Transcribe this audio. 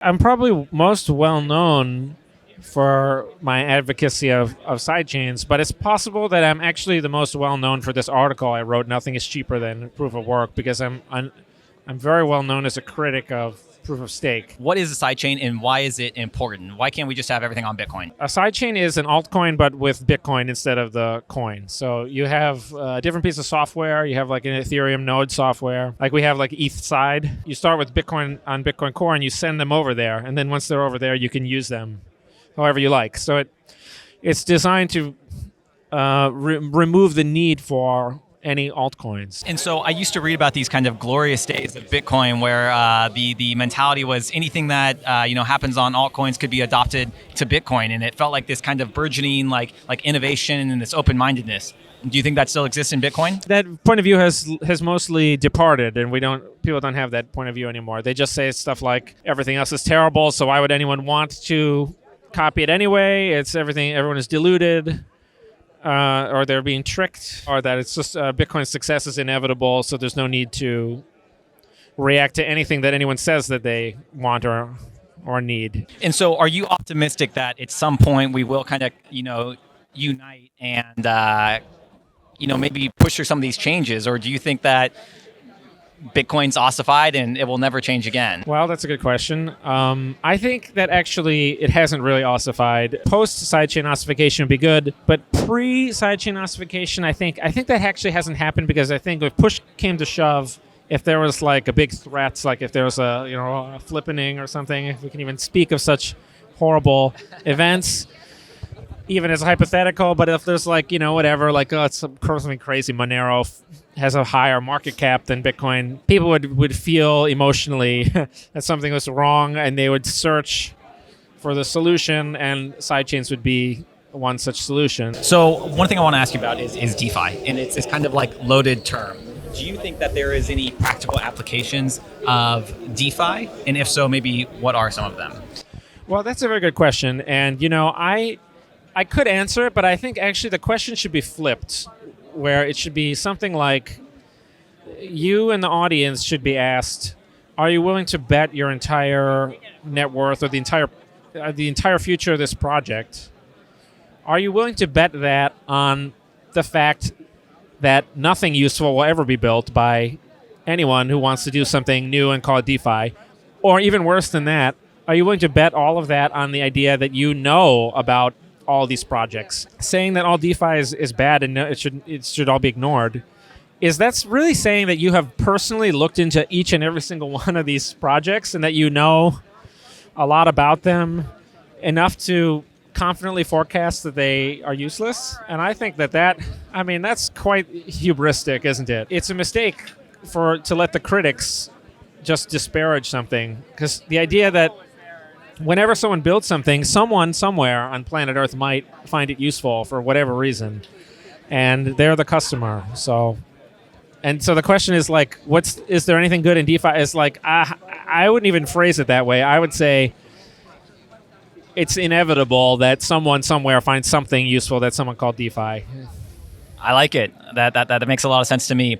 I'm probably most well known for my advocacy of sidechains, but it's possible that I'm actually the most well known for this article I wrote, Nothing is Cheaper Than Proof of Work, because I'm very well known as a critic of proof of stake. What is a sidechain and why is it important? Why can't we just have everything on Bitcoin? A sidechain is an altcoin, but with Bitcoin instead of the coin. So you have a different piece of software. You have like an Ethereum node software. Like we have like ETH side. You start with Bitcoin on Bitcoin Core and you send them over there. And then once they're over there, you can use them however you like. So it's designed to remove the need for any altcoins. And so I used to read about these kind of glorious days of Bitcoin where the mentality was anything that happens on altcoins could be adopted to Bitcoin, and it felt like this kind of burgeoning like innovation and this open-mindedness. Do you think that still exists in Bitcoin? That point of view has mostly departed, and people don't have that point of view anymore. They just say stuff like everything else is terrible, so why would anyone want to copy it anyway? Everyone is deluded. Or they're being tricked, or that it's just Bitcoin's success is inevitable, so there's no need to react to anything that anyone says that they want or need. And so are you optimistic that at some point we will kind of, unite and, maybe push through some of these changes? Or do you think that Bitcoin's ossified and it will never change again? Well, that's a good question. I think that actually it hasn't really ossified. Post-sidechain ossification would be good, but pre-sidechain ossification, I think that actually hasn't happened, because I think if push came to shove, if there was like a big threat, like if there was a flippening or something, if we can even speak of such horrible events, even as a hypothetical, but if there's whatever, it's something crazy, Monero has a higher market cap than Bitcoin, people would feel emotionally that something was wrong, and they would search for the solution, and sidechains would be one such solution. So one thing I want to ask you about is DeFi, and it's kind of like loaded term. Do you think that there is any practical applications of DeFi? And if so, maybe what are some of them? Well, that's a very good question. And, I could answer it, but I think actually the question should be flipped, where it should be something like you and the audience should be asked, are you willing to bet your entire net worth or the entire future of this project? Are you willing to bet that on the fact that nothing useful will ever be built by anyone who wants to do something new and call it DeFi? Or even worse than that, are you willing to bet all of that on the idea that you know about all these projects? Saying that all DeFi is bad and it should all be ignored, is that's really saying that you have personally looked into each and every single one of these projects and that you know a lot about them, enough to confidently forecast that they are useless. And I think that's quite hubristic, isn't it? It's a mistake to let the critics just disparage something, because the idea that whenever someone builds something, someone somewhere on planet Earth might find it useful for whatever reason, and they're the customer. So the question is is there anything good in DeFi? It's I wouldn't even phrase it that way. I would say it's inevitable that someone somewhere finds something useful that someone called DeFi. I like it. That makes a lot of sense to me.